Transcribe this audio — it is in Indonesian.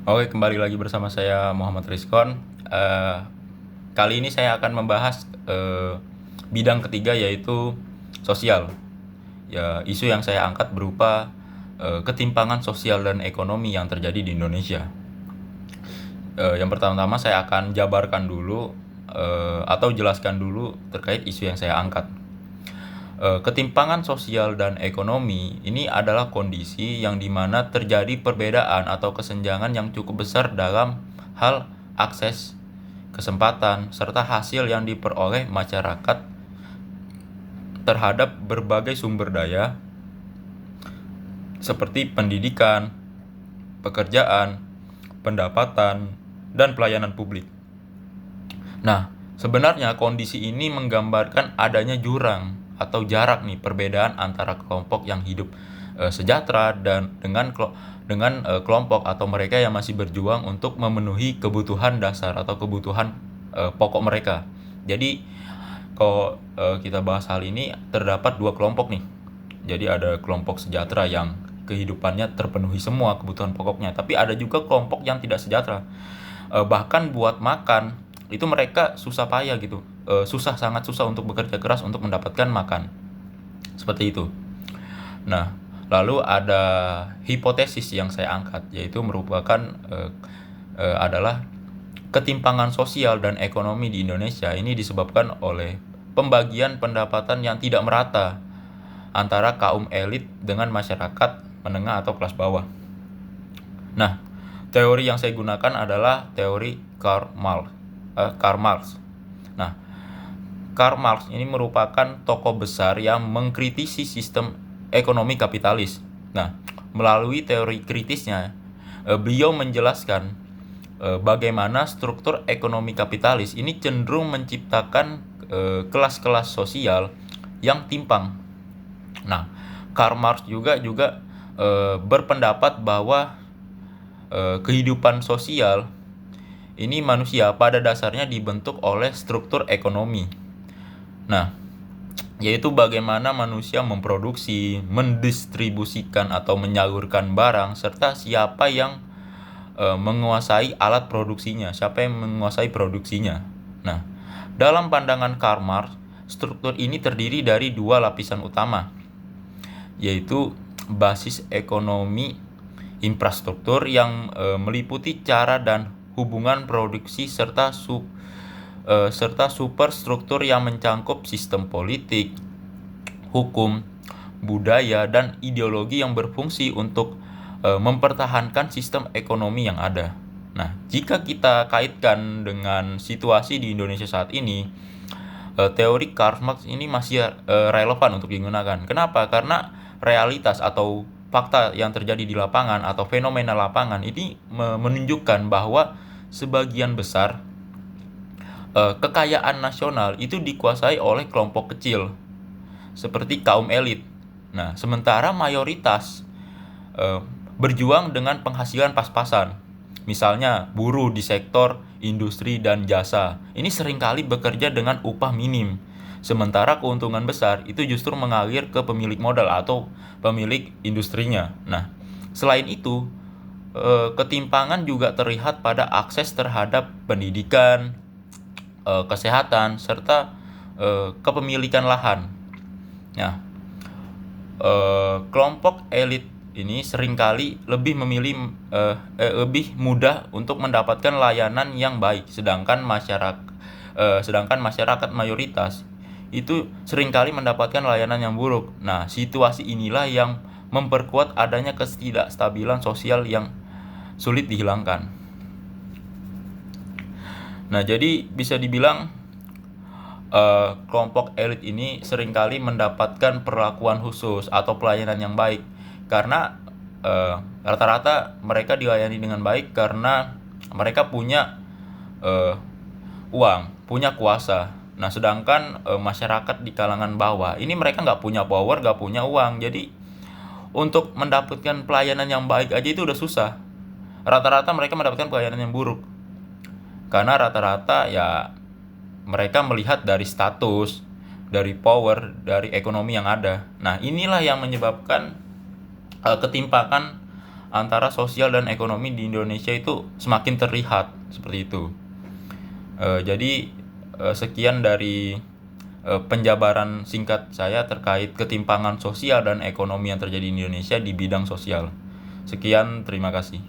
Oke, kembali lagi bersama saya Muhammad Rizkon. Eh, Kali ini saya akan membahas bidang ketiga, yaitu sosial. Ya, isu yang saya angkat berupa ketimpangan sosial dan ekonomi yang terjadi di Indonesia. Yang pertama-tama saya akan jabarkan dulu atau jelaskan dulu terkait isu yang saya angkat. Ketimpangan sosial dan ekonomi ini adalah kondisi yang dimana terjadi perbedaan atau kesenjangan yang cukup besar dalam hal akses, kesempatan, serta hasil yang diperoleh masyarakat terhadap berbagai sumber daya seperti pendidikan, pekerjaan, pendapatan, dan pelayanan publik. Nah, sebenarnya kondisi ini menggambarkan adanya jurang atau jarak nih, perbedaan antara kelompok yang hidup sejahtera dan dengan kelompok atau mereka yang masih berjuang untuk memenuhi kebutuhan dasar atau kebutuhan pokok mereka. Jadi kalau kita bahas hal ini, terdapat dua kelompok nih. Jadi ada kelompok sejahtera yang kehidupannya terpenuhi semua kebutuhan pokoknya, tapi ada juga kelompok yang tidak sejahtera. Bahkan buat makan itu mereka susah payah gitu, sangat susah untuk bekerja keras untuk mendapatkan makan, seperti itu. Nah, lalu ada hipotesis yang saya angkat, yaitu merupakan adalah ketimpangan sosial dan ekonomi di Indonesia ini disebabkan oleh pembagian pendapatan yang tidak merata antara kaum elit dengan masyarakat menengah atau kelas bawah. Nah, teori yang saya gunakan adalah teori Karl Marx. Nah, Karl Marx ini merupakan tokoh besar yang mengkritisi sistem ekonomi kapitalis. Nah, melalui teori kritisnya, beliau menjelaskan bagaimana struktur ekonomi kapitalis ini cenderung menciptakan kelas-kelas sosial yang timpang. Nah, Karl Marx juga berpendapat bahwa kehidupan sosial ini manusia pada dasarnya dibentuk oleh struktur ekonomi. Nah, yaitu bagaimana manusia memproduksi, mendistribusikan atau menyalurkan barang, serta siapa yang menguasai alat produksinya, siapa yang menguasai produksinya. Nah, dalam pandangan Karl Marx, struktur ini terdiri dari dua lapisan utama, yaitu basis ekonomi infrastruktur yang meliputi cara dan hubungan produksi serta superstruktur yang mencangkup sistem politik, hukum, budaya, dan ideologi yang berfungsi untuk mempertahankan sistem ekonomi yang ada. Nah, jika kita kaitkan dengan situasi di Indonesia saat ini, teori Karl Marx ini masih relevan untuk digunakan. Kenapa? Karena realitas atau fakta yang terjadi di lapangan atau fenomena lapangan ini menunjukkan bahwa sebagian besar kekayaan nasional itu dikuasai oleh kelompok kecil seperti kaum elit. Nah, sementara mayoritas berjuang dengan penghasilan pas-pasan. Misalnya buruh di sektor industri dan jasa. Ini seringkali bekerja dengan upah minim. Sementara keuntungan besar itu justru mengalir ke pemilik modal atau pemilik industrinya. Nah, selain itu, ketimpangan juga terlihat pada akses terhadap pendidikan, kesehatan, serta kepemilikan lahan. Nah, kelompok elit ini seringkali lebih lebih mudah untuk mendapatkan layanan yang baik, sedangkan masyarakat mayoritas itu seringkali mendapatkan layanan yang buruk. Nah, situasi inilah yang memperkuat adanya ketidakstabilan sosial yang sulit dihilangkan. Nah, jadi bisa dibilang kelompok elit ini seringkali mendapatkan perlakuan khusus atau pelayanan yang baik karena rata-rata mereka dilayani dengan baik karena mereka punya uang, punya kuasa. Nah, sedangkan masyarakat di kalangan bawah ini mereka nggak punya power, nggak punya uang. Jadi untuk mendapatkan pelayanan yang baik aja itu udah susah. Rata-rata mereka mendapatkan pelayanan yang buruk karena rata-rata ya mereka melihat dari status, dari power, dari ekonomi yang ada. Nah, inilah yang menyebabkan ketimpangan antara sosial dan ekonomi di Indonesia itu semakin terlihat seperti itu. Jadi sekian dari penjabaran singkat saya terkait ketimpangan sosial dan ekonomi yang terjadi di Indonesia di bidang sosial. Sekian, terima kasih.